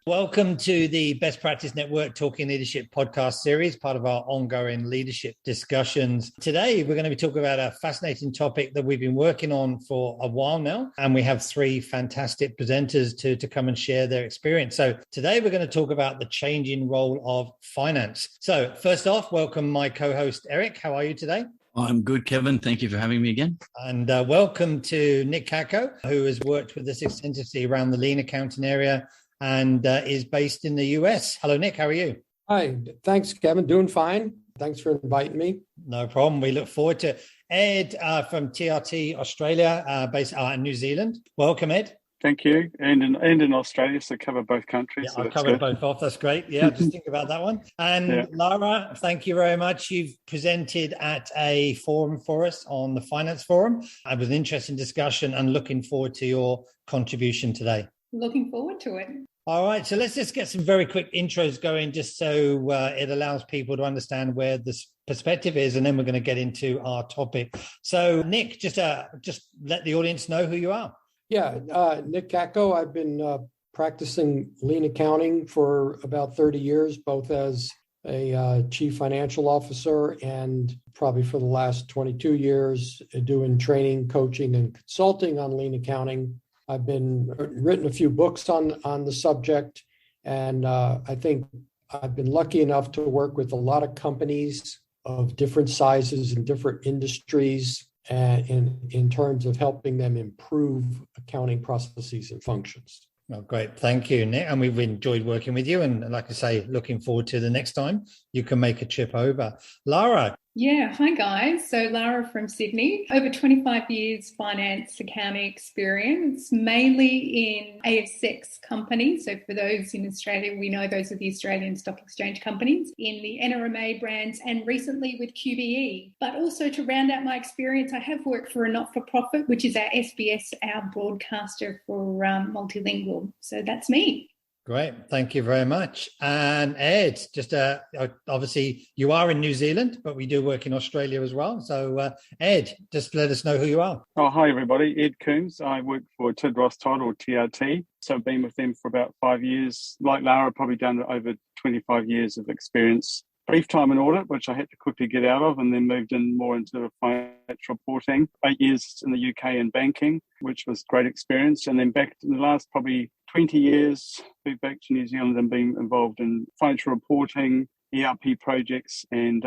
Welcome to the Best Practice Network Talking Leadership podcast series, part of our ongoing leadership discussions. Today, we're going to be talking about a fascinating topic that we've been working on for a while now, and we have three fantastic presenters to come and share their experience. So today, we're going to talk about the changing role of finance. So first off, welcome my co-host, Eric. How are you today? I'm good, Kevin. Thank you for having me again. And welcome to Nick Katko, who has worked with us extensively around the lean accounting area and is based in the US. Hello, Nick. How are you? Hi. Thanks, Kevin. Doing fine. Thanks for inviting me. No problem. We look forward to it. Ed from TRT Australia, based in New Zealand. Welcome, Ed. Thank you. And in Australia, so cover both countries. Yeah, so I've covered both off. That's great. Yeah, just think about that one. And Lara, thank you very much. You've presented at a forum for us on the Finance Forum. It was an interesting discussion and looking forward to your contribution today. Looking forward to it. All right, so let's just get some very quick intros going just so it allows people to understand where this perspective is, and then we're going to get into our topic. So, Nick, just let the audience know who you are. Yeah, Nick Katko. I've been practicing lean accounting for about 30 years, both as a chief financial officer and probably for the last 22 years doing training, coaching, and consulting on lean accounting. I've written a few books on the subject, and I think I've been lucky enough to work with a lot of companies of different sizes and different industries in terms of helping them improve accounting processes and functions. Oh, great. Thank you, Nick. And we've enjoyed working with you. And like I say, looking forward to the next time you can make a trip over. Lara. Yeah. Hi, guys. So Lara from Sydney, over 25 years finance accounting experience, mainly in ASX companies. So for those in Australia, we know those are the Australian Stock Exchange companies, in the NRMA brands, and recently with QBE. But also to round out my experience, I have worked for a not-for-profit, which is our SBS, our broadcaster for multilingual. So that's me. Great. Thank you very much. And Ed, just obviously you are in New Zealand, but we do work in Australia as well. So Ed, just let us know who you are. Oh, hi, everybody. Ed Coombes. I work for Tidros Todd or TRT. So I've been with them for about 5 years. Like Lara, probably done over 25 years of experience. Brief time in audit, which I had to quickly get out of, and then moved in more into financial reporting. 8 years in the UK in banking, which was great experience. And then back in the last probably 20 years, moved back to New Zealand and been involved in financial reporting, ERP projects, and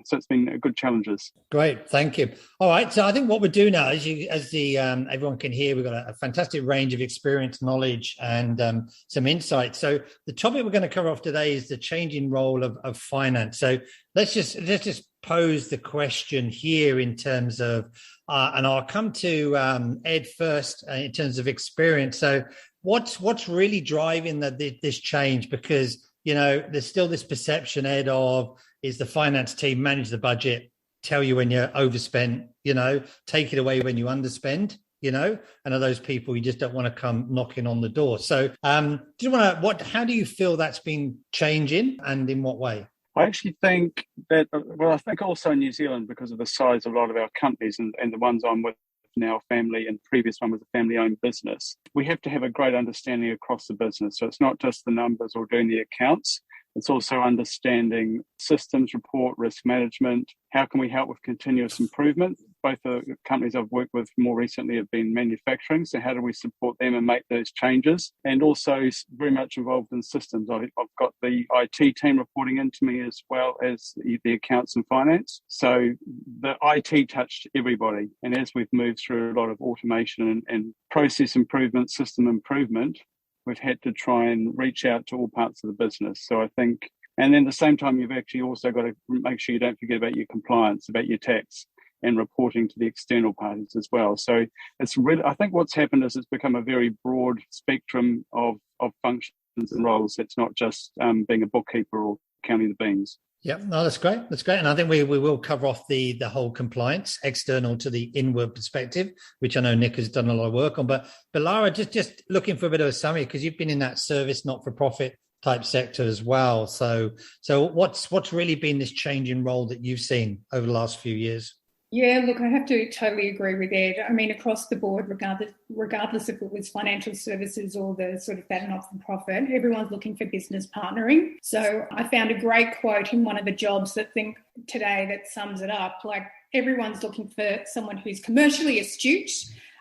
so it's been good challenges. Great, thank you. All right, so I think what we'll do now, everyone can hear, we've got a fantastic range of experience, knowledge, and some insights. So the topic we're going to cover off today is the changing role of finance. So let's just pose the question here in terms of, and I'll come to Ed first in terms of experience. So what's really driving this change? Because there's still this perception, Ed, of is the finance team manage the budget, tell you when you're overspent, take it away when you underspend, and are those people you just don't want to come knocking on the door. So how do you feel that's been changing, and in what way? I actually think that, I think also in New Zealand, because of the size of a lot of our companies and the ones I'm with now, family, and previous one was a family-owned business, we have to have a great understanding across the business. So it's not just the numbers or doing the accounts. It's also understanding systems, report, risk management. How can we help with continuous improvement? Both the companies I've worked with more recently have been manufacturing. So how do we support them and make those changes? And also very much involved in systems. I've got the IT team reporting into me as well as the accounts and finance. So the IT touched everybody. And as we've moved through a lot of automation and process improvement, system improvement, we've had to try and reach out to all parts of the business. So I think, and then at the same time, you've actually also got to make sure you don't forget about your compliance, about your tax, and reporting to the external parties as well. So it's really, I think what's happened is it's become a very broad spectrum of functions and roles. It's not just being a bookkeeper or counting the beans. Yeah, no, that's great. That's great. And I think we will cover off the whole compliance, external to the inward perspective, which I know Nick has done a lot of work on. But Lara, just looking for a bit of a summary, because you've been in that service, not-for-profit type sector as well. So what's really been this change in role that you've seen over the last few years? Yeah, look, I have to totally agree with Ed. I mean, across the board, regardless if it was financial services or the sort of that not-for-profit, everyone's looking for business partnering. So I found a great quote in one of the jobs that sums it up. Like, everyone's looking for someone who's commercially astute,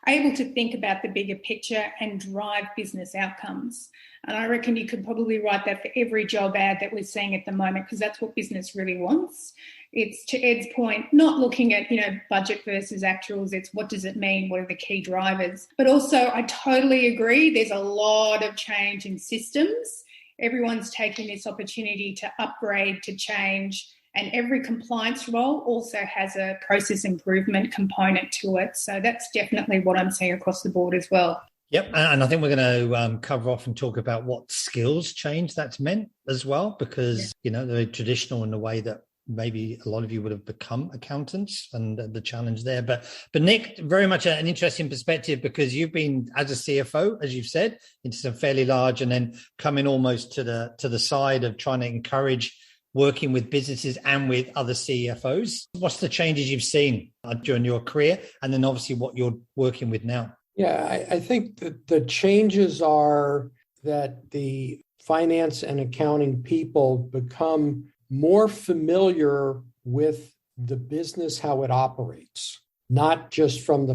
able to think about the bigger picture and drive business outcomes. And I reckon you could probably write that for every job ad that we're seeing at the moment, because that's what business really wants. It's, to Ed's point, not looking at, budget versus actuals. It's what does it mean? What are the key drivers? But also, I totally agree. There's a lot of change in systems. Everyone's taking this opportunity to upgrade, to change. And every compliance role also has a process improvement component to it. So that's definitely what I'm seeing across the board as well. Yep. And I think we're going to cover off and talk about what skills change that's meant as well, because, they're traditional in the way that maybe a lot of you would have become accountants and the challenge there. But Nick, very much an interesting perspective, because you've been, as a CFO, as you've said, into some fairly large, and then coming almost to the side of trying to encourage working with businesses and with other CFOs. What's the changes you've seen during your career, and then obviously what you're working with now? Yeah, I think that the changes are that the finance and accounting people become more familiar with the business, how it operates, not just the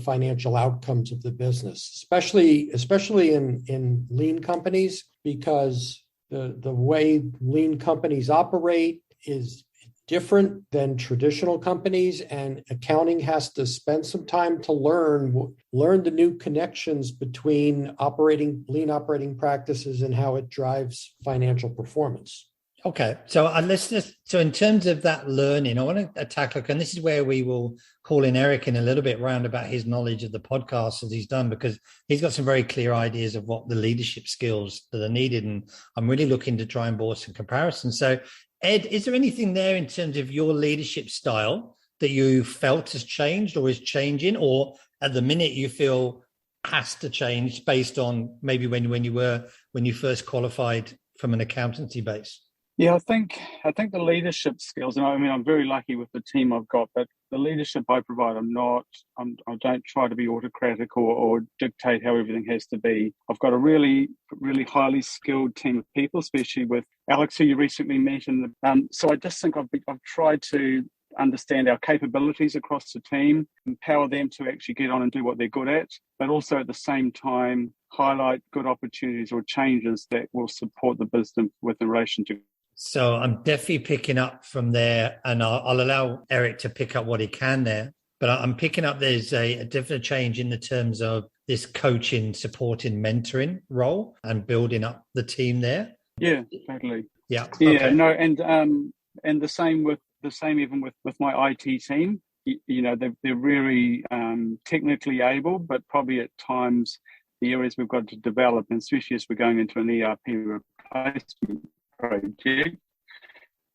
financial outcomes of the business, especially in lean companies, because the way lean companies operate is different than traditional companies, and accounting has to spend some time to learn the new connections between lean operating practices and how it drives financial performance. Okay, so so in terms of that learning, I want to tackle, and this is where we will call in Eric in a little bit round about his knowledge of the podcast as he's done, because he's got some very clear ideas of what the leadership skills that are needed, and I'm really looking to try and bore some comparisons. So Ed, is there anything there in terms of your leadership style that you felt has changed or is changing, or at the minute you feel has to change based on maybe when you first qualified from an accountancy base? Yeah, I think the leadership skills, and I mean, I'm very lucky with the team I've got, but the leadership I provide, I don't try to be autocratic or dictate how everything has to be. I've got a really, really highly skilled team of people, especially with Alex, who you recently met. And so I just think I've tried to understand our capabilities across the team, empower them to actually get on and do what they're good at, but also at the same time highlight good opportunities or changes that will support the business with relation to. So I'm definitely picking up from there, and I'll allow Eric to pick up what he can there. But I'm picking up there's a definite change in the terms of this coaching, supporting, mentoring role and building up the team there. Yeah, totally. Yeah. Yeah. Okay. No, and the same even with my IT team. They're really technically able, but probably at times the areas we've got to develop, and especially as we're going into an ERP replacement project,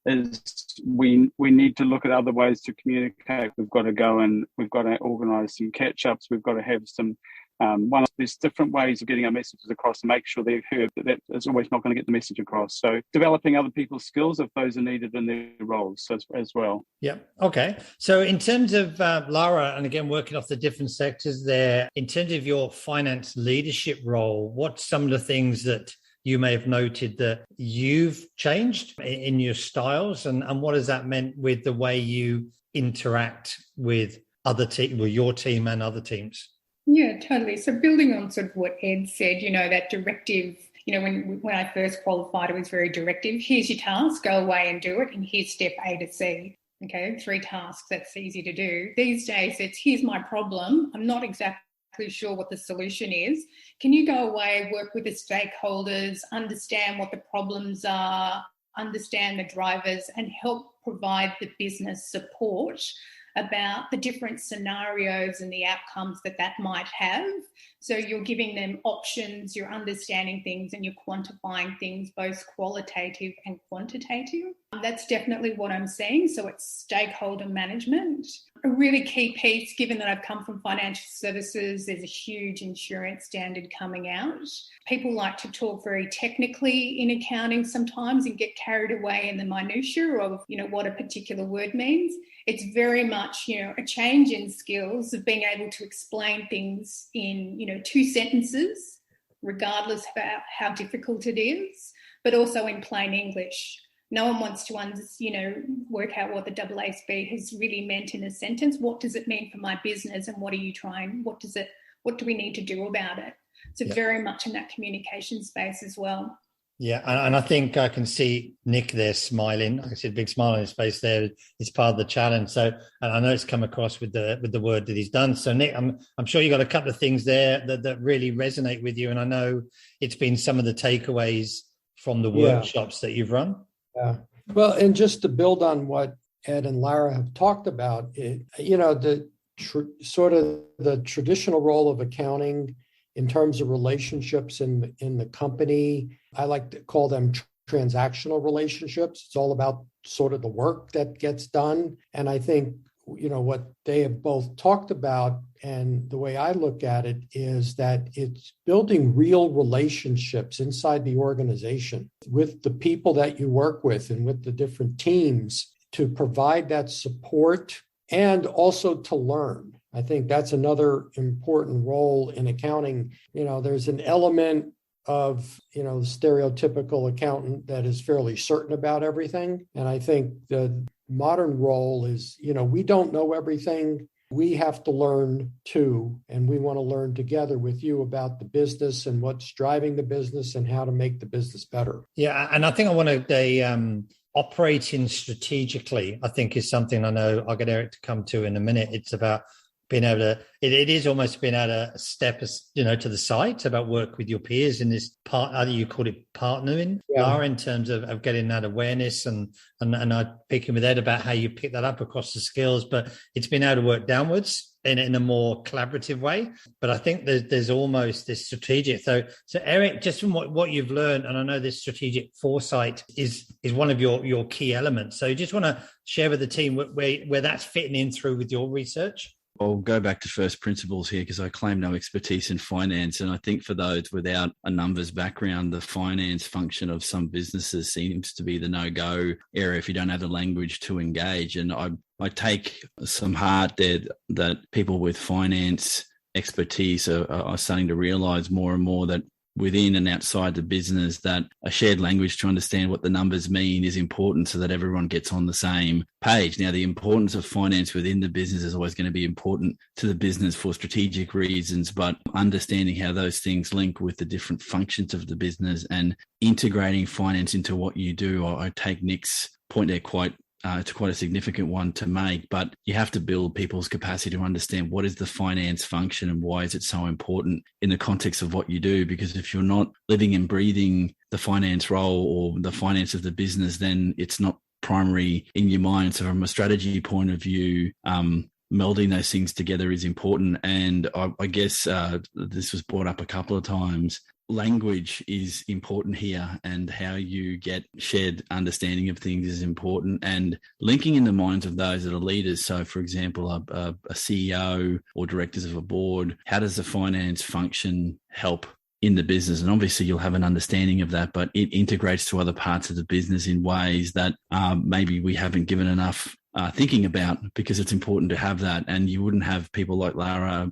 is we need to look at other ways to communicate. We've got to go and we've got to organise some catch-ups. We've got to have some there's different ways of getting our messages across to make sure they're heard, but that is always not going to get the message across. So developing other people's skills if those are needed in their roles as well. Yeah. Okay. So in terms of Lara, and again, working off the different sectors there, in terms of your finance leadership role, what's some of the things that you may have noted that you've changed in your styles, and what has that meant with the way you interact with your team and other teams? Yeah, totally. So building on sort of what Ed said, that directive, when I first qualified, it was very directive. Here's your task, go away and do it. And here's step A to C. Okay, 3 tasks, that's easy to do. These days, it's here's my problem. I'm not exactly sure what the solution is. Can you go away, work with the stakeholders, understand what the problems are, understand the drivers, and help provide the business support about the different scenarios and the outcomes that might have. So you're giving them options, you're understanding things, and you're quantifying things, both qualitative and quantitative. That's definitely what I'm seeing. So it's stakeholder management. a really key piece, given that I've come from financial services. There's a huge insurance standard coming out. People like to talk very technically in accounting sometimes and get carried away in the minutiae of, what a particular word means. It's very much, a change in skills of being able to explain things in, 2 sentences, regardless of how difficult it is, but also in plain English. No one wants to, work out what the AASB has really meant in a sentence. What does it mean for my business, and what do we need to do about it? So very much in that communication space as well. Yeah, and I think I can see Nick there smiling. I see a big smile on his face there. It's part of the challenge. So, and I know it's come across with the word that he's done. So, Nick, I'm sure you got a couple of things there that really resonate with you, and I know it's been some of the takeaways from the workshops that you've run. Yeah. Well, and just to build on what Ed and Lara have talked about, the traditional role of accounting in terms of relationships in the company, I like to call them transactional relationships. It's all about sort of the work that gets done. And I think, what they have both talked about, and the way I look at it, is that it's building real relationships inside the organization with the people that you work with and with the different teams to provide that support and also to learn. I think that's another important role in accounting. There's an element of, the stereotypical accountant that is fairly certain about everything. And I think the modern role is, we don't know everything. We have to learn too. And we want to learn together with you about the business and what's driving the business and how to make the business better. Yeah. And I think I want to, operating strategically, I think, is something I know I'll get Eric to come to in a minute. It's about being able to, it is almost being able to step, to the side. It's about work with your peers in this part, either you call it partnering, Lara, in terms of getting that awareness and I'm picking with Ed about how you pick that up across the skills, but it's been able to work downwards in a more collaborative way. But I think there's almost this strategic. So Eric, just from what you've learned, and I know this strategic foresight is one of your key elements. So you just want to share with the team where that's fitting in through with your research? I'll go back to first principles here because I claim no expertise in finance. And I think for those without a numbers background, the finance function of some businesses seems to be the no-go area if you don't have the language to engage. And I take some heart there that people with finance expertise are starting to realize more and more that within and outside the business, that a shared language to understand what the numbers mean is important so that everyone gets on the same page. Now, the importance of finance within the business is always going to be important to the business for strategic reasons, but understanding how those things link with the different functions of the business and integrating finance into what you do, I take Nick's point there it's quite a significant one to make, but you have to build people's capacity to understand what is the finance function and why is it so important in the context of what you do. Because if you're not living and breathing the finance role or the finance of the business, then it's not primary in your mind. So from a strategy point of view, melding those things together is important. And I guess this was brought up a couple of times. Language is important here, and how you get shared understanding of things is important, and linking in the minds of those that are leaders. So, for example, a CEO or directors of a board, how does the finance function help in the business? And obviously you'll have an understanding of that, but it integrates to other parts of the business in ways that maybe we haven't given enough thinking about, because it's important to have that. And you wouldn't have people like Lara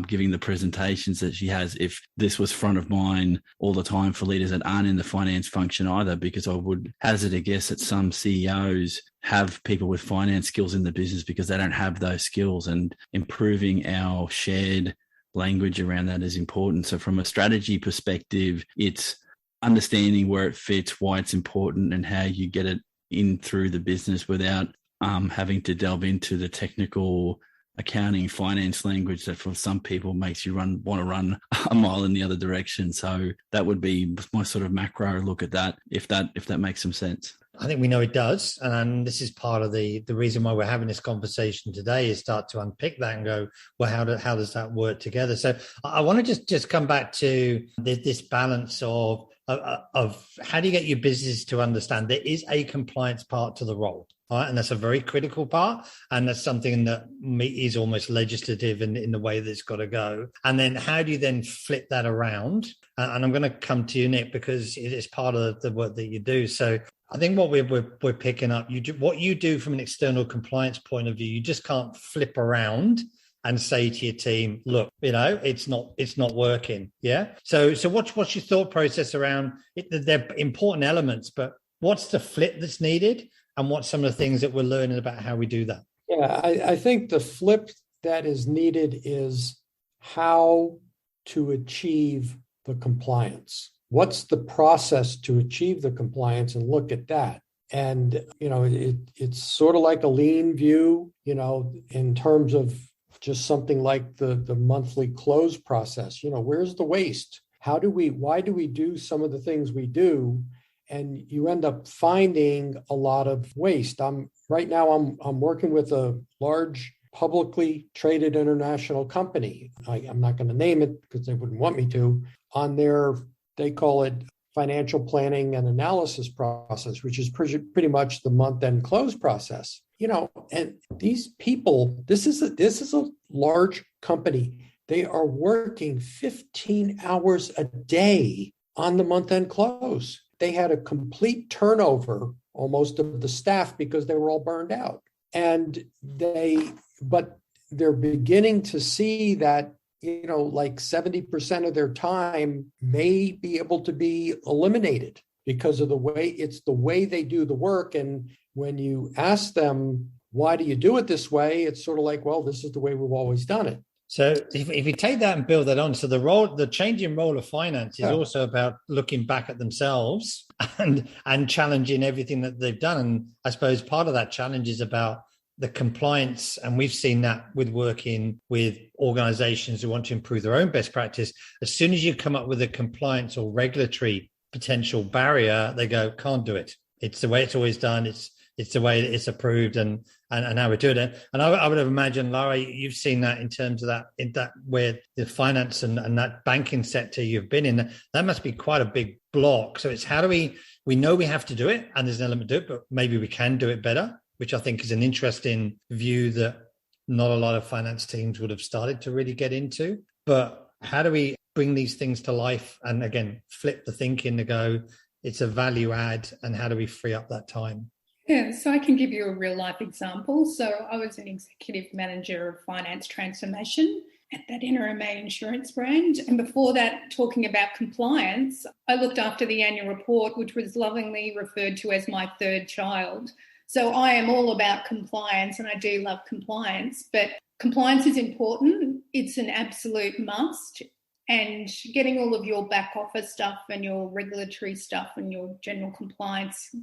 giving the presentations that she has if this was front of mind all the time for leaders that aren't in the finance function either, because I would hazard a guess that some CEOs have people with finance skills in the business because they don't have those skills, and improving our shared language around that is important. So from a strategy perspective, it's understanding where it fits, why it's important, and how you get it in through the business without having to delve into the technical accounting finance language that for some people makes you want to run a mile in the other direction. So that would be my sort of macro look at that, if that makes some sense. I think we know it does. And this is part of the reason why we're having this conversation today, is start to unpick that and go, well, how does that work together? So I want to just come back to this balance of how do you get your business to understand there is a compliance part to the role? All right, and that's a very critical part. And that's something that is almost legislative in the way that it's got to go. And then how do you then flip that around? And I'm going to come to you, Nick, because it is part of the work that you do. So I think what we're picking up, what you do from an external compliance point of view, you just can't flip around and say to your team, look, it's not working. Yeah. So what's your thought process around it? They're important elements, but what's the flip that's needed? And what's some of the things that we're learning about how we do that? Yeah, I think the flip that is needed is how to achieve the compliance. What's the process to achieve the compliance, and look at that. And, it's sort of like a lean view, in terms of just something like the monthly close process. Where's the waste? Why do we do some of the things we do? And you end up finding a lot of waste. Right now I'm working with a large publicly traded international company. I'm not going to name it because they wouldn't want me to, on they call it financial planning and analysis process, which is pretty much the month-end close process. And these people, this is a large company. They are working 15 hours a day on the month-end close. They had a complete turnover almost of the staff because they were all burned out. But they're beginning to see that, like 70% of their time may be able to be eliminated because of the way they do the work. And when you ask them, why do you do it this way? It's sort of like, well, this is the way we've always done it. So if you take that and build that on, so the changing role of finance is also about looking back at themselves and challenging everything that they've done. And I suppose part of that challenge is about the compliance. And we've seen that with working with organizations who want to improve their own best practice. As soon as you come up with a compliance or regulatory potential barrier, they go, can't do it. It's the way it's always done. It's the way it's approved and how we're doing it. And I would have imagined, Lara, you've seen that in terms of that where the finance and that banking sector you've been in, that must be quite a big block. So it's how do we know we have to do it and there's an element to it, but maybe we can do it better, which I think is an interesting view that not a lot of finance teams would have started to really get into. But how do we bring these things to life and again, flip the thinking to go, it's a value add, and how do we free up that time? Yeah, so I can give you a real life example. So I was an executive manager of finance transformation at that NRMA insurance brand. And before that, talking about compliance, I looked after the annual report, which was lovingly referred to as my third child. So I am all about compliance and I do love compliance, but compliance is important. It's an absolute must. And getting all of your back office stuff and your regulatory stuff and your general compliance,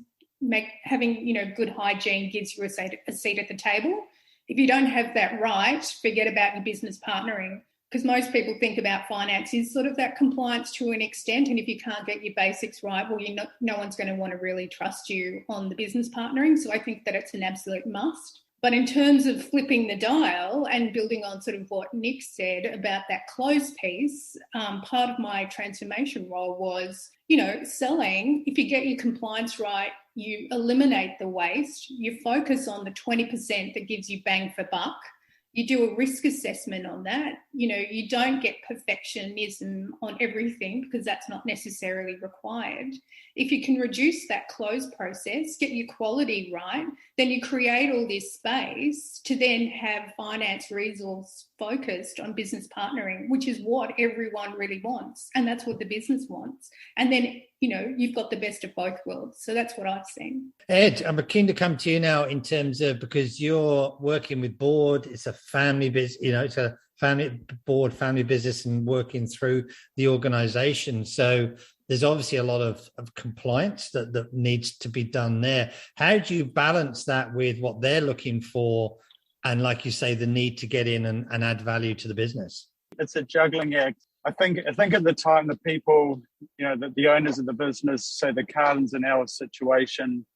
having good hygiene gives you a seat at the table. If you don't have that right, forget about your business partnering, because most people think about finance is sort of that compliance to an extent, and if you can't get your basics right, well, no one's going to want to really trust you on the business partnering. So I think that it's an absolute must. But in terms of flipping the dial and building on sort of what Nick said about that close piece, part of my transformation role was, selling. If you get your compliance right, you eliminate the waste, you focus on the 20% that gives you bang for buck. You do a risk assessment on that. You don't get perfectionism on everything because that's not necessarily required. If you can reduce that close process, get your quality right, then you create all this space to then have finance resource focused on business partnering, which is what everyone really wants. And that's what the business wants. And then, you've got the best of both worlds. So that's what I've seen. Ed, I'm keen to come to you now in terms of, because you're working with board, it's a family business, it's a family business and working through the organization. So there's obviously a lot of compliance that needs to be done there. How do you balance that with what they're looking for? And like you say, the need to get in and add value to the business? It's a juggling act. I think at the time, the people, the owners of the business, so the Cardins in our situation,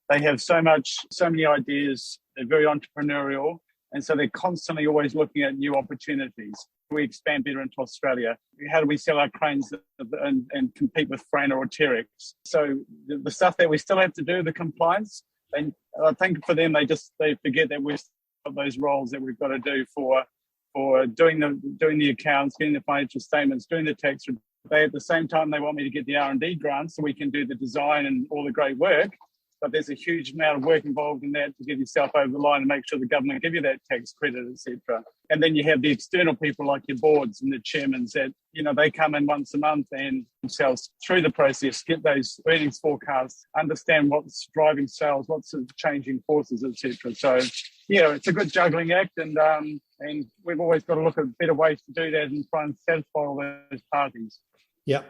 they have so many ideas. They're very entrepreneurial. And so they're constantly always looking at new opportunities. We expand better into Australia. How do we sell our cranes and compete with Freyner or Terex? So the stuff that we still have to do, the compliance, And I think for them, they forget that we've got those roles that we've got to do for doing the accounts, getting the financial statements, doing the tax. They at the same time they want me to get the R&D grant so we can do the design and all the great work. But there's a huge amount of work involved in that to get yourself over the line and make sure the government give you that tax credit, etc. And then you have the external people like your boards and the chairmen that, they come in once a month and themselves through the process, get those earnings forecasts, understand what's driving sales, what's the changing forces, etc. So, it's a good juggling act, and we've always got to look at better ways to do that and try and satisfy all those parties. Yeah,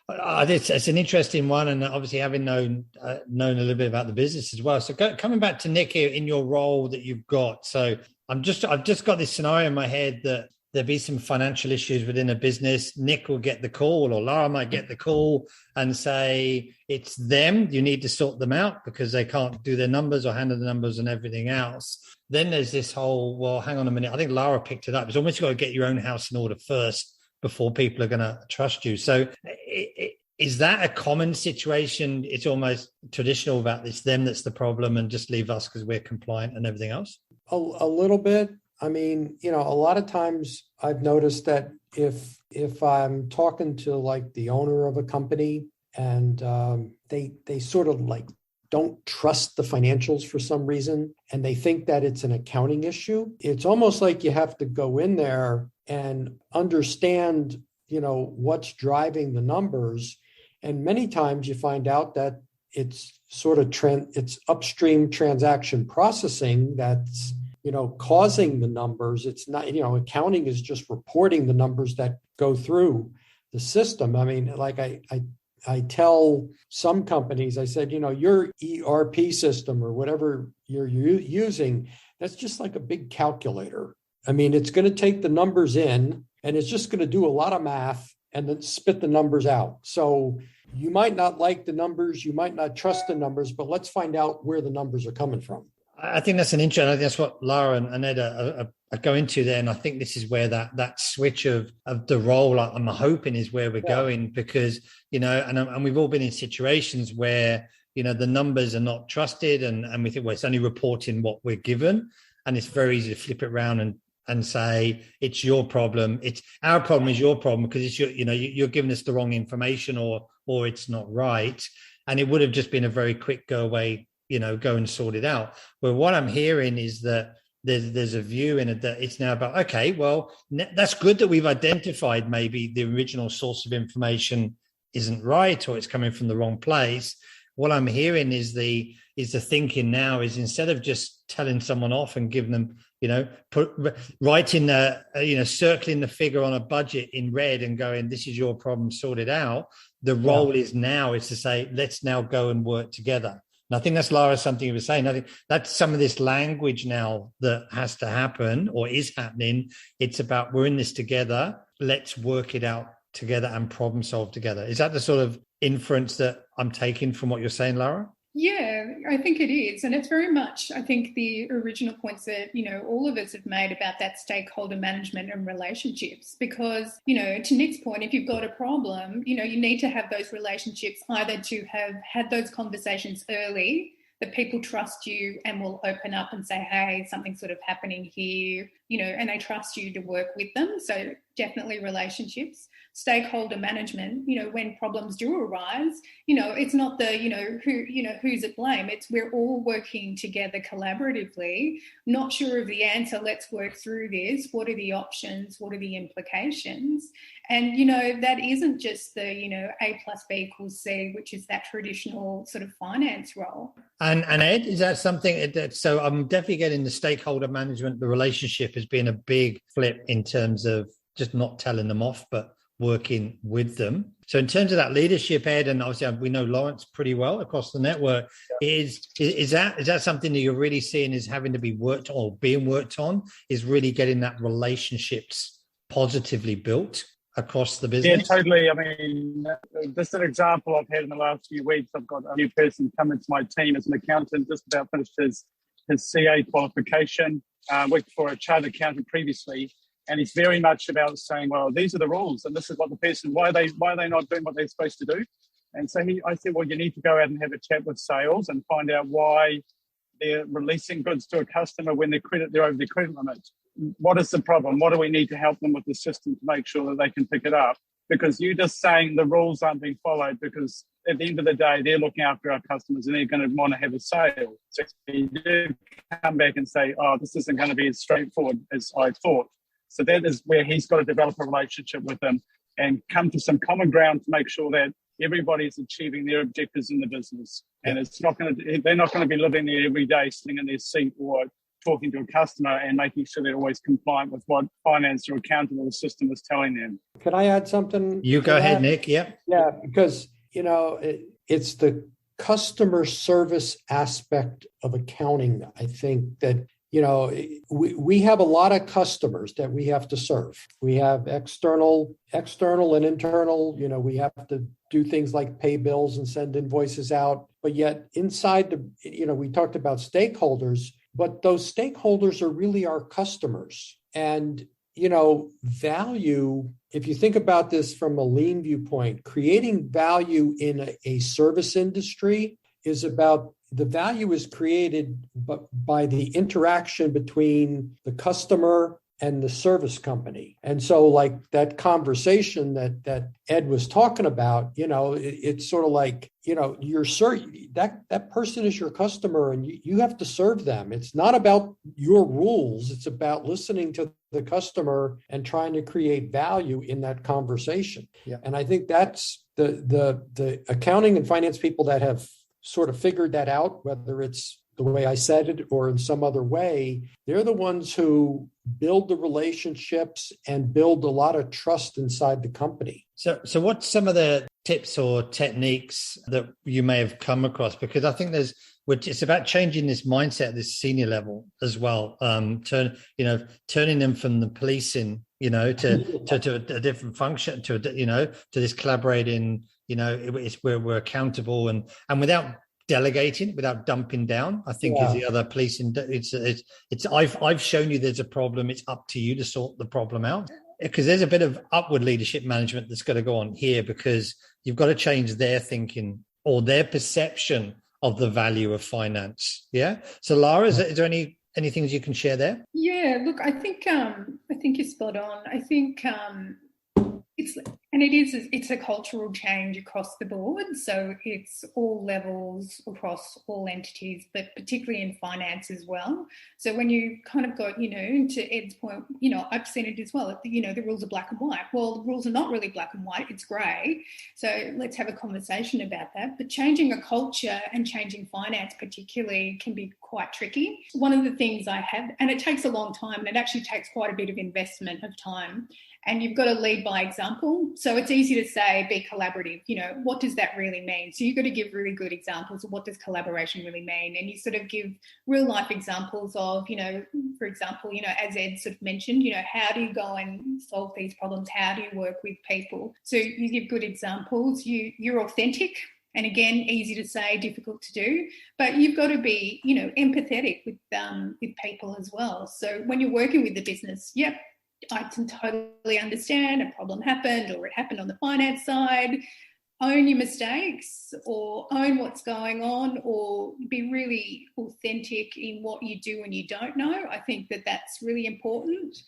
it's an interesting one, and obviously having known a little bit about the business as well. So coming back to Nick here in your role that you've got, so I've just got this scenario in my head that there'll be some financial issues within a business. Nick will get the call, or Lara might get the call and say it's them. You need to sort them out because they can't do their numbers or handle the numbers and everything else. Then there's this whole, well, hang on a minute. I think Lara picked it up. It's almost got to get your own house in order first before people are going to trust you. So is that a common situation? It's almost traditional about it's them that's the problem and just leave us because we're compliant and everything else? A little bit. I mean, a lot of times I've noticed that if I'm talking to like the owner of a company and they sort of like don't trust the financials for some reason, and they think that it's an accounting issue, it's almost like you have to go in there and understand, what's driving the numbers. And many times you find out that it's sort of it's upstream transaction processing that's, causing the numbers. It's not, accounting is just reporting the numbers that go through the system. I mean, like I tell some companies, I said, your ERP system or whatever you're using, that's just like a big calculator. I mean, it's going to take the numbers in and it's just going to do a lot of math and then spit the numbers out. So you might not like the numbers, you might not trust the numbers, but let's find out where the numbers are coming from. I think that's an interesting. I think that's what Lara and Ed are going to there, and I think this is where that switch of the role I'm hoping is where we're going, because and we've all been in situations where the numbers are not trusted, and we think, well, it's only reporting what we're given, and it's very easy to flip it around and say it's your problem. It's our problem is your problem because it's you're giving us the wrong information or it's not right, and it would have just been a very quick go away. Go and sort it out. But what I'm hearing is that there's a view in it that it's now about, okay, well, that's good that we've identified maybe the original source of information isn't right or it's coming from the wrong place. What I'm hearing is the thinking now is instead of just telling someone off and giving them, writing circling the figure on a budget in red and going, this is your problem, sort it out. The role is to say, let's now go and work together. And I think that's, Lara, something you were saying. I think that's some of this language now that has to happen or is happening. It's about we're in this together. Let's work it out together and problem solve together. Is that the sort of inference that I'm taking from what you're saying, Lara? Yeah, I think it is. And it's very much, I think, the original points that, all of us have made about that stakeholder management and relationships. Because, to Nick's point, if you've got a problem, you need to have those relationships either to have had those conversations early, that people trust you and will open up and say, hey, something's sort of happening here, and they trust you to work with them. So definitely relationships. Stakeholder management, when problems do arise, it's not the, who's at blame. It's we're all working together collaboratively, not sure of the answer. Let's work through this. What are the options? What are the implications? And, that isn't just the, A plus B equals C, which is that traditional sort of finance role. And Ed, is that something so I'm definitely getting the stakeholder management, the relationship has been a big flip in terms of just not telling them off, but working with them. So in terms of that leadership, Ed, and obviously we know Lawrence pretty well across the network, is that something that you're really seeing is having to be worked on or being worked on, is really getting that relationships positively built across the business? Yeah, totally. I mean, just an example I've had in the last few weeks, I've got a new person come into my team as an accountant, just about finished his CA qualification, worked for a chartered accountant previously. And it's very much about saying, well, these are the rules and this is what the person, why are they not doing what they're supposed to do? And so I said, well, you need to go out and have a chat with sales and find out why they're releasing goods to a customer when they're over their credit limit. What is the problem? What do we need to help them with the system to make sure that they can pick it up? Because you're just saying the rules aren't being followed, because at the end of the day, they're looking after our customers and they're going to want to have a sale. So you do come back and say, oh, this isn't going to be as straightforward as I thought. So that is where he's got to develop a relationship with them and come to some common ground to make sure that everybody's achieving their objectives in the business. And they're not going to be living there every day, sitting in their seat or talking to a customer and making sure they're always compliant with what finance or accounting or the system is telling them. Can I add something? You go ahead, Nick. Yeah. Yeah, because, it's the customer service aspect of accounting. I think that, we have a lot of customers that we have to serve. We have external and internal. We have to do things like pay bills and send invoices out. But yet inside we talked about stakeholders, but those stakeholders are really our customers. And, value, if you think about this from a lean viewpoint, creating value in a service industry is about the value is created by the interaction between the customer and the service company. And so like that conversation that Ed was talking about, it's sort of like, that person is your customer and you have to serve them. It's not about your rules. It's about listening to the customer and trying to create value in that conversation. Yeah. And I think that's the accounting and finance people that have sort of figured that out, whether it's the way I said it or in some other way, they're the ones who build the relationships and build a lot of trust inside the company. So what's some of the tips or techniques that you may have come across? Because I think it's about changing this mindset at this senior level as well. Turning them from the policing, to a different function, to this collaborating, it's where we're accountable and without delegating, without dumping down, I think is the other policing. It's I've shown you there's a problem. It's up to you to sort the problem out. Because there's a bit of upward leadership management that's got to go on here, because you've got to change their thinking or their perception of the value of finance. Yeah. So Lara, is there any things you can share there? Yeah. Look, I think you're spot on. I think it's a cultural change across the board. So it's all levels across all entities, but particularly in finance as well. So when you kind of got, to Ed's point, I've seen it as well. The rules are black and white. Well, the rules are not really black and white. It's grey. So let's have a conversation about that. But changing a culture and changing finance particularly can be quite tricky. One of the things I have, and it takes a long time, and it actually takes quite a bit of investment of time, and you've got to lead by example. So it's easy to say, be collaborative. What does that really mean? So you've got to give really good examples of what does collaboration really mean? And you sort of give real life examples of, for example, as Ed sort of mentioned, how do you go and solve these problems? How do you work with people? So you give good examples. You're authentic. And again, easy to say, difficult to do, but you've got to be, empathetic with people as well. So when you're working with the business, yep, I can totally understand a problem happened or it happened on the finance side. Own your mistakes or own what's going on, or be really authentic in what you do and you don't know. I think that's really important.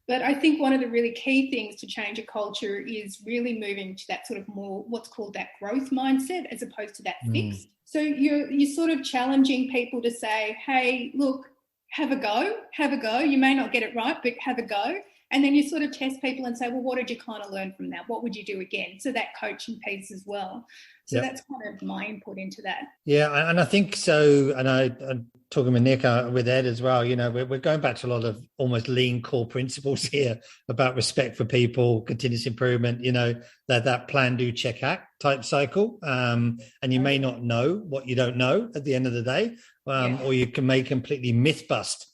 But I think one of the really key things to change a culture is really moving to that sort of more what's called that growth mindset as opposed to that fixed. So you're sort of challenging people to say, hey, look, have a go. You may not get it right, but have a go. And then you sort of test people and say, well, what did you kind of learn from that? What would you do again? So that coaching piece as well. So that's kind of my input into that. Yeah, and I think so. And I'm talking with Nick, with Ed as well. We're going back to a lot of almost lean core principles here about respect for people, continuous improvement. That plan, do, check, act type cycle. And you may not know what you don't know at the end of the day, or you may completely myth bust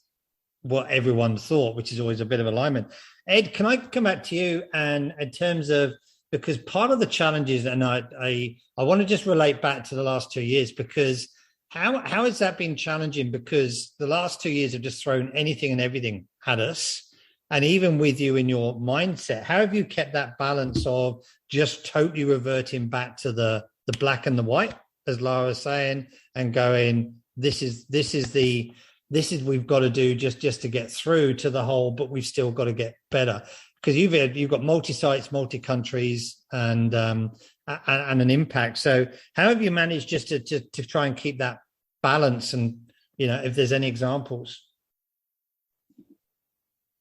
what everyone thought, which is always a bit of alignment. Ed, can I come back to you? And in terms of, because part of the challenges, and I want to just relate back to the last 2 years, because how has that been challenging? Because the last 2 years have just thrown anything and everything at us. And even with you in your mindset, how have you kept that balance of just totally reverting back to the black and the white, as Lara was saying, and going, this is we've got to do just to get through to the whole, but we've still got to get better, because you've got multi-sites, multi-countries, and an impact. So how have you managed just to try and keep that balance? And if there's any examples.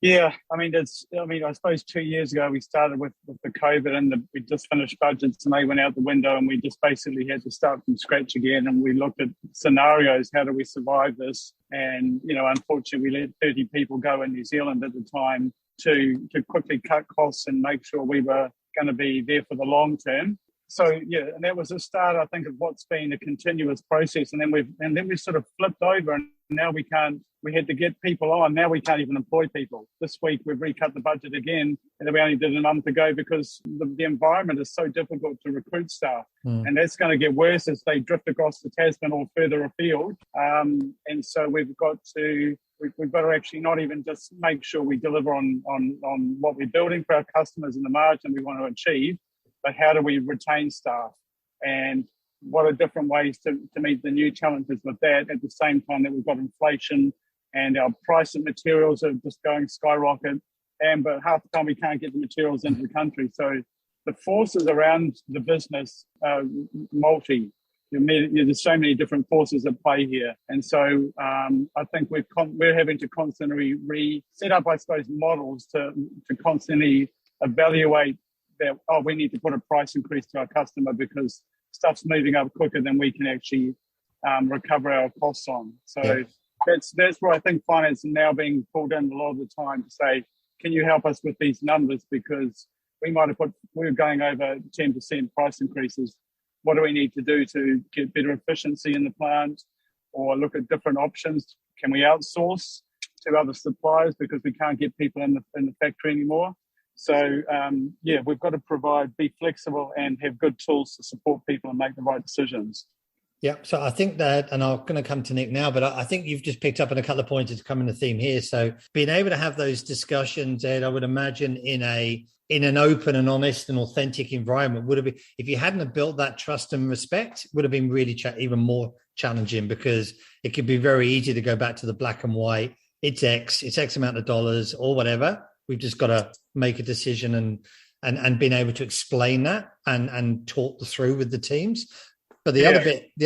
Yeah, I suppose 2 years ago we started with the COVID, and we just finished budgets and they went out the window, and we just basically had to start from scratch again. And we looked at scenarios, how do we survive this? And, unfortunately we let 30 people go in New Zealand at the time to quickly cut costs and make sure we were going to be there for the long term. So, yeah, and that was a start, I think, of what's been a continuous process. And then we sort of flipped over, and now we had to get people on. Now we can't even employ people. This week we've recut the budget again, and we only did a month ago because the environment is so difficult to recruit staff. And that's going to get worse as they drift across the Tasman or further afield. And so we've got to actually not even just make sure we deliver on what we're building for our customers and the margin we want to achieve, but how do we retain staff? And what are different ways to meet the new challenges with that, at the same time that we've got inflation and our price of materials are just going skyrocket. But half the time we can't get the materials into the country. So the forces around the business are multi. There's so many different forces at play here. And so I think we're having to constantly set up, I suppose, models to constantly evaluate that, we need to put a price increase to our customer because stuff's moving up quicker than we can actually recover our costs on. So that's where I think finance is now being pulled in a lot of the time to say, can you help us with these numbers? Because we're going over 10% price increases. What do we need to do to get better efficiency in the plant, or look at different options? Can we outsource to other suppliers because we can't get people in the factory anymore? So, we've got to be flexible and have good tools to support people and make the right decisions. Yeah, so I think that, and I'm going to come to Nick now, but I think you've just picked up on a couple of points that's come in the theme here. So being able to have those discussions, Ed, I would imagine in an open and honest and authentic environment would have been, if you hadn't have built that trust and respect, would have been really even more challenging, because it could be very easy to go back to the black and white. It's X amount of dollars or whatever. We've just got to make a decision and being able to explain that and talk through with the teams. But the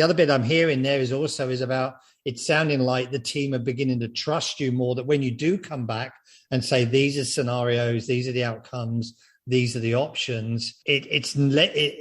other bit I'm hearing there is about it's sounding like the team are beginning to trust you more, that when you do come back and say, these are scenarios, these are the outcomes, these are the options,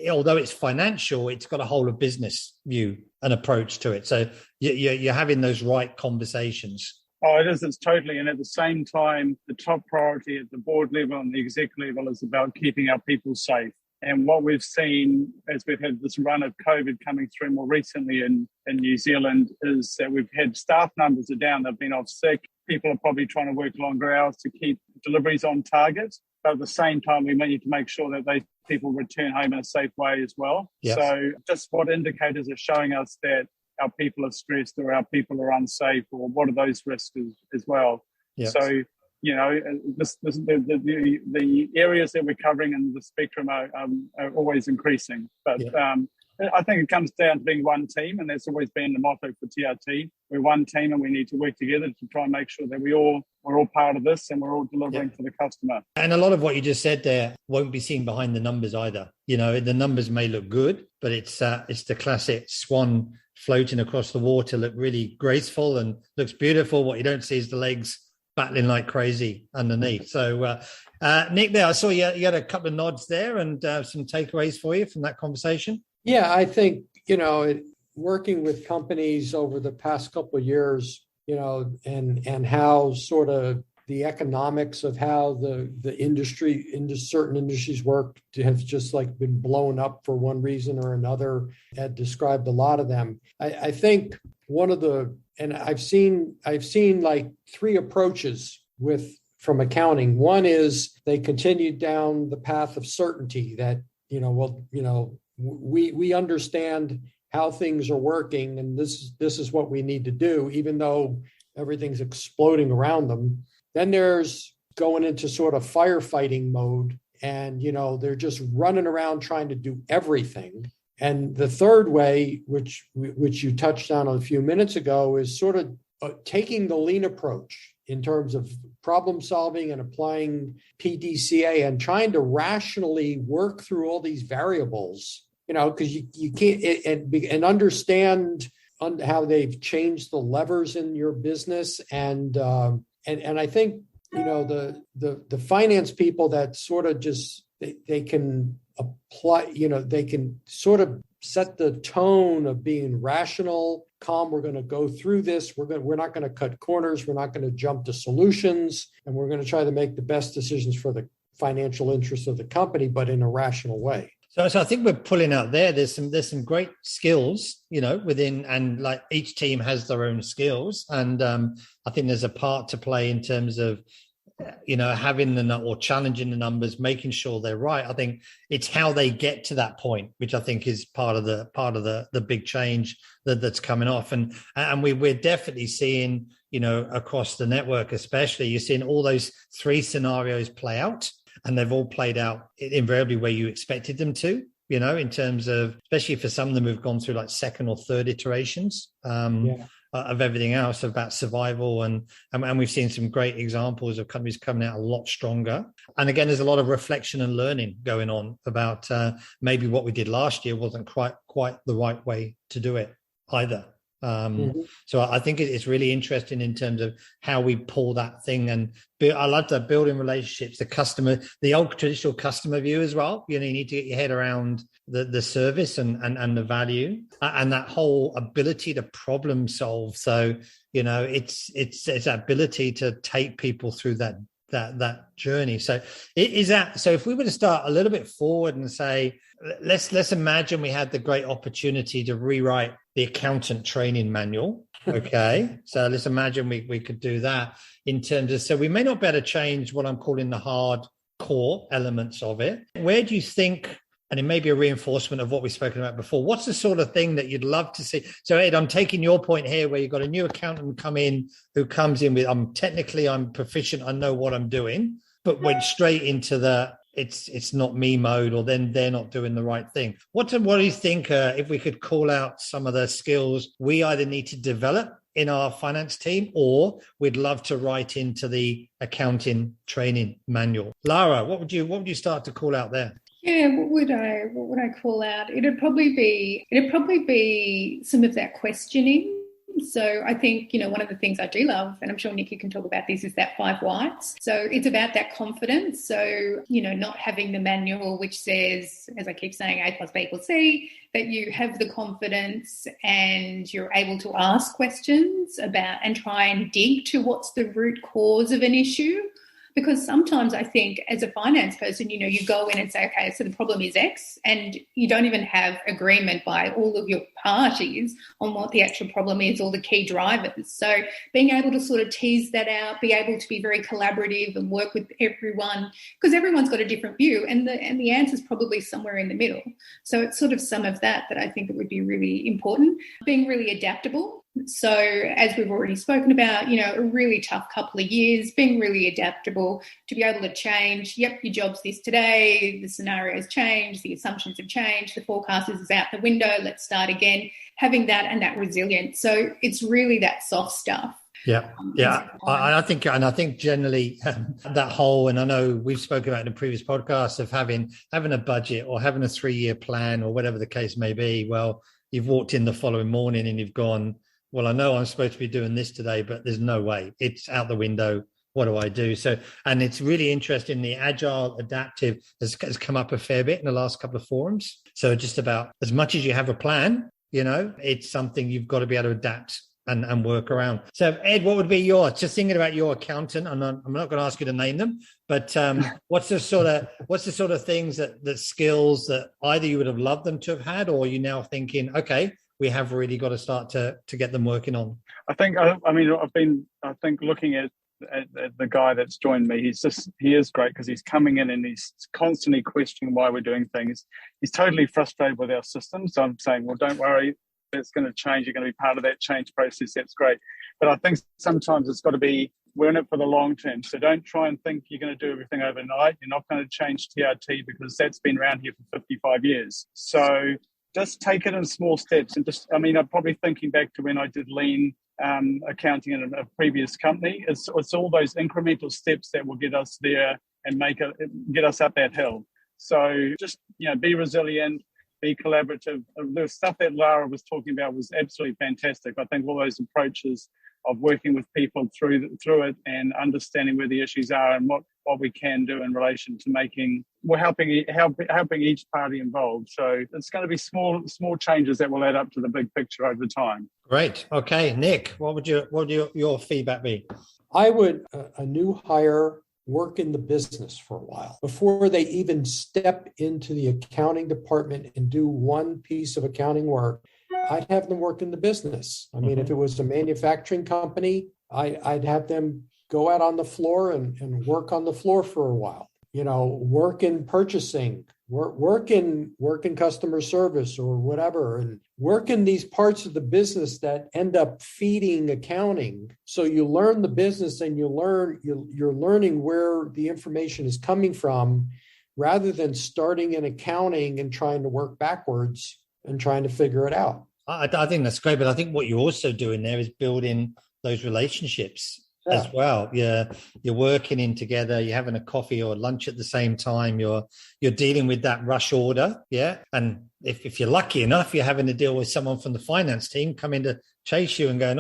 although it's financial, it's got a whole of business view and approach to it. So you're having those right conversations. Oh, it is. It's totally. And at the same time, the top priority at the board level and the exec level is about keeping our people safe. And what we've seen as we've had this run of COVID coming through more recently in New Zealand is that we've had staff numbers are down. They've been off sick. People are probably trying to work longer hours to keep deliveries on target. But at the same time, we need to make sure that those people return home in a safe way as well. Yes. So just what indicators are showing us that our people are stressed or our people are unsafe, or what are those risks as well? Yes. So, the areas that we're covering in the spectrum are always increasing. But I think it comes down to being one team, and that's always been the motto for TRT. We're one team, and we need to work together to try and make sure that we're all part of this, and we're all delivering for the customer. And a lot of what you just said there won't be seen behind the numbers either. The numbers may look good, but it's the classic swan floating across the water, look really graceful and looks beautiful. What you don't see is the legs battling like crazy underneath. So, Nick, there, I saw you had a couple of nods there and some takeaways for you from that conversation. Yeah, I think, working with companies over the past couple of years, and how sort of the economics of how the industry into certain industries work have just like been blown up for one reason or another. Ed described a lot of them. I think I've seen like three approaches from accounting. One is they continued down the path of certainty that, we understand how things are working, and this is what we need to do, even though everything's exploding around them. Then there's going into sort of firefighting mode, and they're just running around trying to do everything. And the third way, which you touched on a few minutes ago, is sort of taking the lean approach in terms of problem solving and applying PDCA and trying to rationally work through all these variables, because you can't and understand how they've changed the levers in your business. And I think, the finance people that sort of just, they can apply, they can sort of set the tone of being rational, calm. We're going to go through this. We're not going to cut corners. We're not going to jump to solutions, and we're going to try to make the best decisions for the financial interests of the company, but in a rational way. So I think we're pulling out there. There's some great skills, within, and like each team has their own skills, and I think there's a part to play in terms of having or challenging the numbers, making sure they're right. I think it's how they get to that point, which I think is part of the big change that's coming off. And we're definitely seeing, across the network, especially, you're seeing all those three scenarios play out, and they've all played out invariably where you expected them to, in terms of, especially for some of them who've gone through like second or third iterations. Of everything else about survival, and we've seen some great examples of companies coming out a lot stronger. And again, there's a lot of reflection and learning going on about maybe what we did last year wasn't quite the right way to do it either. So I think it's really interesting in terms of how we pull that thing, and I love that building relationships, the customer, the old traditional customer view as well. You need to get your head around the service and the value, and that whole ability to problem solve. So, it's that ability to take people through that journey. So if we were to start a little bit forward and say, let's imagine we had the great opportunity to rewrite the accountant training manual. Okay. So let's imagine we could do that in terms of, so we may not be able to change what I'm calling the hard core elements of it. Where do you think, and it may be a reinforcement of what we've spoken about before, what's the sort of thing that you'd love to see? So Ed, I'm taking your point here where you've got a new accountant who comes in with, I'm proficient, I know what I'm doing, but went straight into it's not me mode, or then they're not doing the right thing. What do you think, if we could call out some of the skills we either need to develop in our finance team, or we'd love to write into the accounting training manual? Lara, what would you start to call out there? Yeah, what would I call out? It'd probably be some of that questioning. So I think, one of the things I do love, and I'm sure Nikki can talk about this, is that 5 whys. So it's about that confidence. So, not having the manual which says, as I keep saying, A plus B equals C, that you have the confidence and you're able to ask questions about and try and dig to what's the root cause of an issue. Because sometimes I think as a finance person, you go in and say, okay, so the problem is X, and you don't even have agreement by all of your parties on what the actual problem is or the key drivers. So being able to sort of tease that out, be able to be very collaborative and work with everyone, because everyone's got a different view, and the answer is probably somewhere in the middle. So it's sort of some of that I think that would be really important. Being really adaptable. So as we've already spoken about, a really tough couple of years, being really adaptable to be able to change. Yep, your job's this today, the scenario's changed, the assumptions have changed, the forecast is out the window, let's start again. Having that and that resilience. So it's really that soft stuff. Yeah. I think generally that whole, and I know we've spoken about in the previous podcast of having a budget or having a 3-year plan or whatever the case may be. Well, you've walked in the following morning and you've gone, well, I know I'm supposed to be doing this today, but there's no way. It's out the window. What do I do? So, and it's really interesting. The agile adaptive has come up a fair bit in the last couple of forums. So just about as much as you have a plan, it's something you've got to be able to adapt and work around. So Ed, what would be just thinking about your accountant, and I'm not going to ask you to name them, but what's the sort of things that skills that either you would have loved them to have had, or you now thinking, okay, we have really got to start to get them working on? I think looking at the guy that's joined me, he is great because he's coming in and he's constantly questioning why we're doing things. He's totally frustrated with our system. So I'm saying, well, don't worry, it's going to change. You're going to be part of that change process. That's great. But I think sometimes it's got to be, we're in it for the long term. So don't try and think you're going to do everything overnight. You're not going to change TRT because that's been around here for 55 years. So just take it in small steps. And I'm probably thinking back to when I did lean accounting in a previous company. It's all those incremental steps that will get us there and get us up that hill. So just, be resilient, be collaborative. The stuff that Lara was talking about was absolutely fantastic. I think all those approaches of working with people through it and understanding where the issues are and what we can do in relation to helping each party involved. So it's going to be small changes that will add up to the big picture over time. Great. Okay, Nick, what would your feedback be? I would a new hire work in the business for a while before they even step into the accounting department and do one piece of accounting work. I'd have them work in the business. I mean, if it was a manufacturing company, I'd have them go out on the floor and work on the floor for a while. Work in purchasing, work in customer service or whatever, and work in these parts of the business that end up feeding accounting. So you learn the business and you're learning where the information is coming from, rather than starting in accounting and trying to work backwards and trying to figure it out. I think that's great, but I think what you're also doing there is building those relationships as well. You're working in together, you're having a coffee or lunch at the same time, you're dealing with that rush order, and if you're lucky enough, you're having to deal with someone from the finance team coming to chase you and going,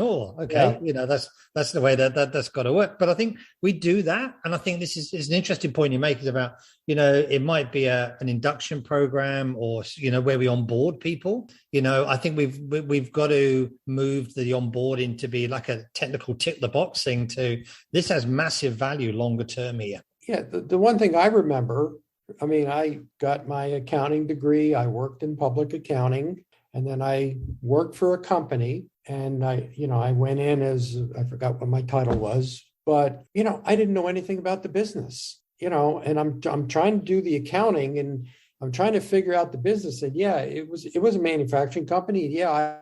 that's the way that's got to work. But I think we do that, and I think this is an interesting point you make, is about it might be an induction program or where we onboard people. I think we've got to move the onboarding to be like a technical tick the box thing. To this has massive value longer term here. Yeah, the one thing I remember, I got my accounting degree. I worked in public accounting, and then I worked for a company. And I went in as, I forgot what my title was, but I didn't know anything about the business. And I'm trying to do the accounting, and I'm trying to figure out the business. And it was a manufacturing company. Yeah,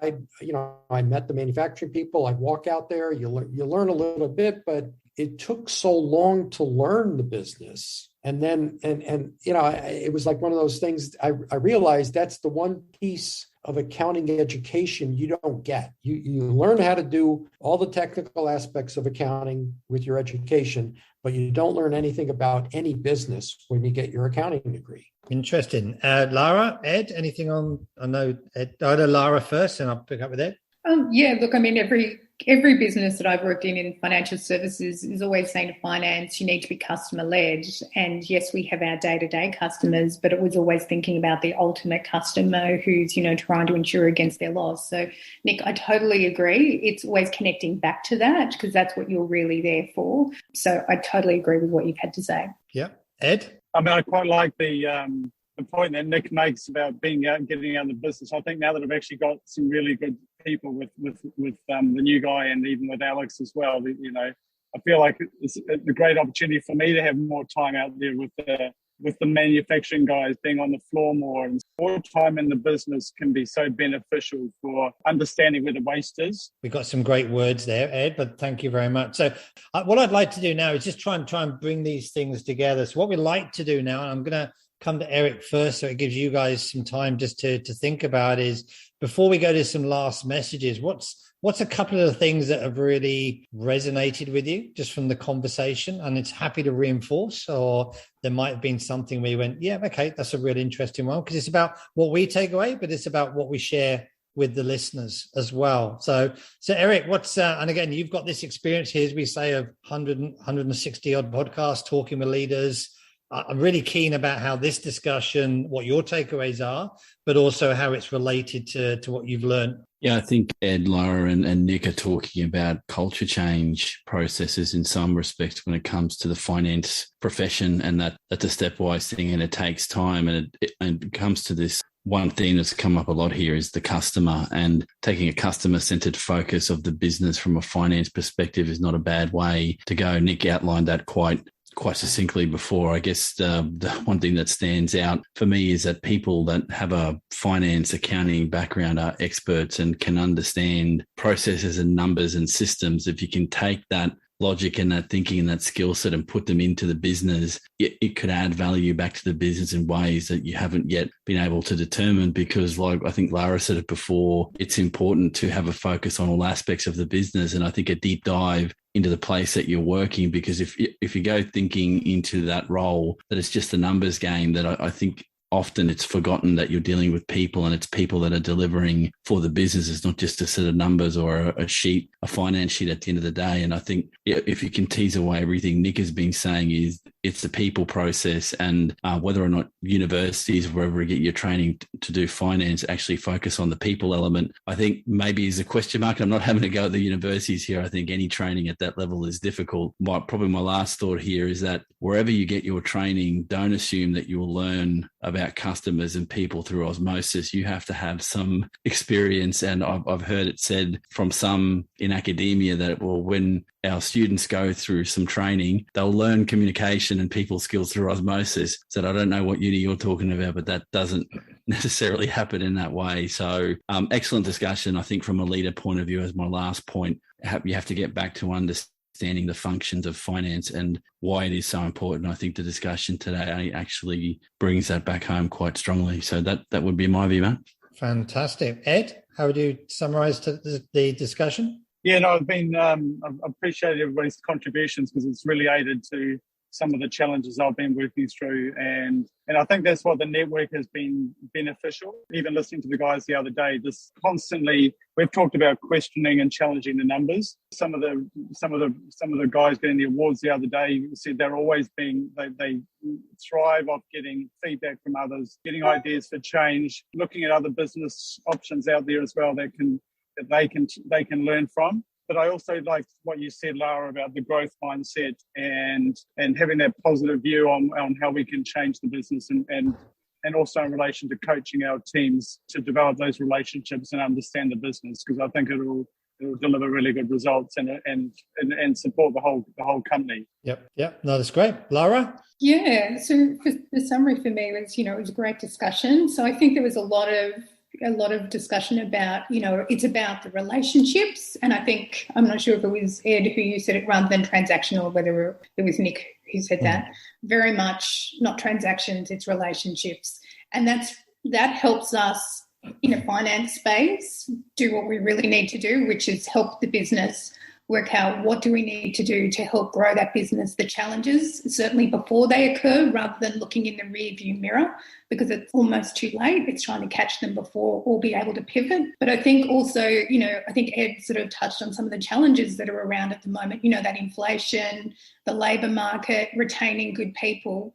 I met the manufacturing people. I'd walk out there. You learn a little bit, but it took so long to learn the business. And then, it was like one of those things. I realized that's the one piece of accounting education you don't get. You learn how to do all the technical aspects of accounting with your education, but you don't learn anything about any business when you get your accounting degree. Interesting. Lara, Ed, anything on? I know Lara first, and I'll pick up with Ed. Look, every business that I've worked in financial services is always saying to finance, you need to be customer led. And yes, we have our day-to-day customers, but it was always thinking about the ultimate customer who's, trying to insure against their loss. So Nick, I totally agree. It's always connecting back to that, because that's what you're really there for. So I totally agree with what you've had to say. Yeah. Ed? I quite like the point that Nick makes about being out and getting out of the business. I think now that I've actually got some really good people with the new guy, and even with Alex as well, I feel like it's a great opportunity for me to have more time out there with the manufacturing guys, being on the floor more, and more time in the business can be so beneficial for understanding where the waste is. We've got some great words there, Ed, but thank you very much. So what I'd like to do now is just try and bring these things together. So what we like to do now, and I'm going to come to Eric first, so it gives you guys some time just to think about, is before we go to some last messages, what's a couple of the things that have really resonated with you just from the conversation, and it's happy to reinforce, or there might have been something where you went, yeah, okay, that's a really interesting one, because it's about what we take away, but it's about what we share with the listeners as well. So Eric, and again, you've got this experience here, as we say, of 160 odd podcasts, talking with leaders. I'm really keen about how this discussion, what your takeaways are, but also how it's related to what you've learned. Yeah, I think Ed, Lara, and Nick are talking about culture change processes in some respects when it comes to the finance profession, and that's a stepwise thing, and it takes time. And it comes to this one thing that's come up a lot here is the customer, and taking a customer-centered focus of the business from a finance perspective is not a bad way to go. Nick outlined that quite succinctly before. I guess the one thing that stands out for me is that people that have a finance accounting background are experts and can understand processes and numbers and systems. If you can take that logic and that thinking and that skill set and put them into the business, it could add value back to the business in ways that you haven't yet been able to determine. Because like I think Lara said it before, it's important to have a focus on all aspects of the business. And I think a deep dive into the place that you're working, because if you go thinking into that role that it's just a numbers game, that I think often it's forgotten that you're dealing with people, and it's people that are delivering for the business. It's not just a set of numbers or a sheet, a finance sheet at the end of the day. And I think if you can tease away everything Nick has been saying, is it's the people process, and whether or not universities, wherever you get your training to do finance, actually focus on the people element, I think maybe is a question mark. I'm not having to go at the universities here. I think any training at that level is difficult. Probably my last thought here is that wherever you get your training, don't assume that you will learn about customers and people through osmosis. You have to have some experience. And I've heard it said from some in academia that, well, when our students go through some training, they'll learn communication and people skills through osmosis. So I don't know what uni you're talking about, but that doesn't necessarily happen in that way. So excellent discussion. I think from a leader point of view, as my last point, you have to get back to understanding the functions of finance and why it is so important. I think the discussion today actually brings that back home quite strongly. So that would be my view, Matt. Fantastic. Ed, how would you summarize the discussion? Yeah, no, I've appreciated everybody's contributions, because it's really aided to some of the challenges I've been working through. And I think that's what the network has been beneficial. Even listening to the guys the other day, just constantly, we've talked about questioning and challenging the numbers. Some of the guys getting the awards the other day said they're always they thrive off getting feedback from others, getting ideas for change, looking at other business options out there as well that they can learn from. But I also like what you said, Lara, about the growth mindset and having that positive view on how we can change the business, and also in relation to coaching our teams to develop those relationships and understand the business, because I think it'll deliver really good results and support the whole company. Yep. No, that's great. Lara? Yeah. So the summary for me was, it was a great discussion. So I think there was a lot of discussion about, it's about the relationships. And I think, I'm not sure if it was Ed who you said it rather than transactional, or whether it was Nick who said that. Very much not transactions, it's relationships. And that helps us in a finance space do what we really need to do, which is help the business work out what do we need to do to help grow that business, the challenges, certainly before they occur, rather than looking in the rear view mirror, because it's almost too late. It's trying to catch them before or be able to pivot. But I think also, I think Ed sort of touched on some of the challenges that are around at the moment, that inflation, the labour market, retaining good people,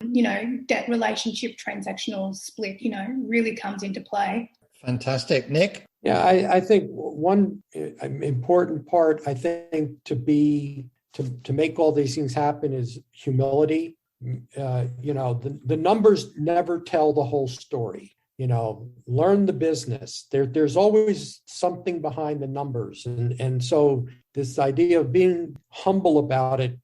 debt relationship, transactional split, really comes into play. Fantastic. Nick? Yeah, I think one important part, I think, to make all these things happen is humility. The numbers never tell the whole story. Learn the business. There's always something behind the numbers. And so this idea of being humble about it,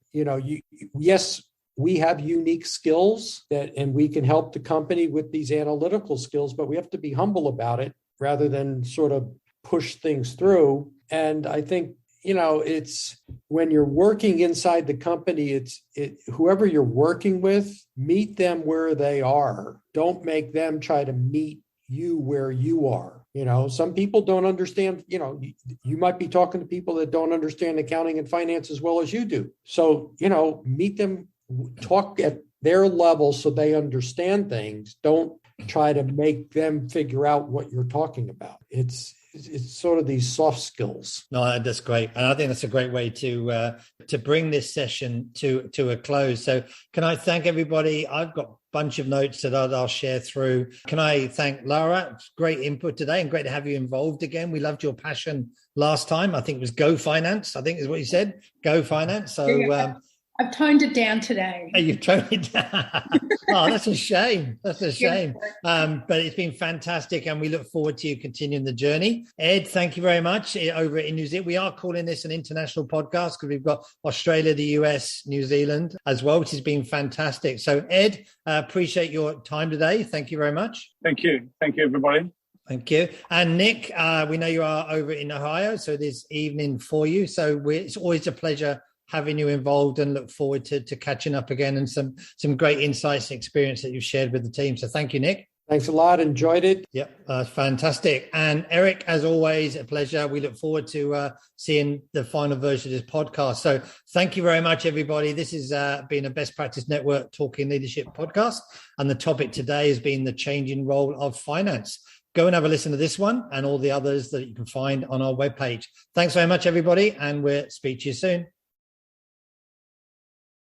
yes, we have unique skills and we can help the company with these analytical skills, but we have to be humble about it rather than sort of push things through. And I think, it's when you're working inside the company, whoever you're working with, meet them where they are. Don't make them try to meet you where you are. Some people don't understand, you might be talking to people that don't understand accounting and finance as well as you do. So, meet them, talk at their level so they understand things. Don't try to make them figure out what you're talking about. It's sort of these soft skills. No, that's great. And I think that's a great way to bring this session to a close. So can I thank everybody? I've got a bunch of notes that I'll share through. Can I thank Lara? It's great input today and great to have you involved again. We loved your passion last time. I think it was Go Finance, I think is what you said. Go Finance. So I've toned it down today. Oh, you've toned it down. Oh, that's a shame. That's a shame. But it's been fantastic, and we look forward to you continuing the journey. Ed, thank you very much. Over in New Zealand, we are calling this an international podcast because we've got Australia, the US, New Zealand as well, which has been fantastic. So, Ed, appreciate your time today. Thank you very much. Thank you. Thank you, everybody. Thank you. And Nick, we know you are over in Ohio, so this evening for you. So it's always a pleasure having you involved and look forward to catching up again and some great insights and experience that you've shared with the team. So thank you, Nick. Thanks a lot. Enjoyed it. Yep, fantastic. And Eric, as always, a pleasure. We look forward to seeing the final version of this podcast. So thank you very much, everybody. This has been a Best Practice Network Talking Leadership podcast. And the topic today has been the changing role of finance. Go and have a listen to this one and all the others that you can find on our webpage. Thanks very much, everybody. And we'll speak to you soon.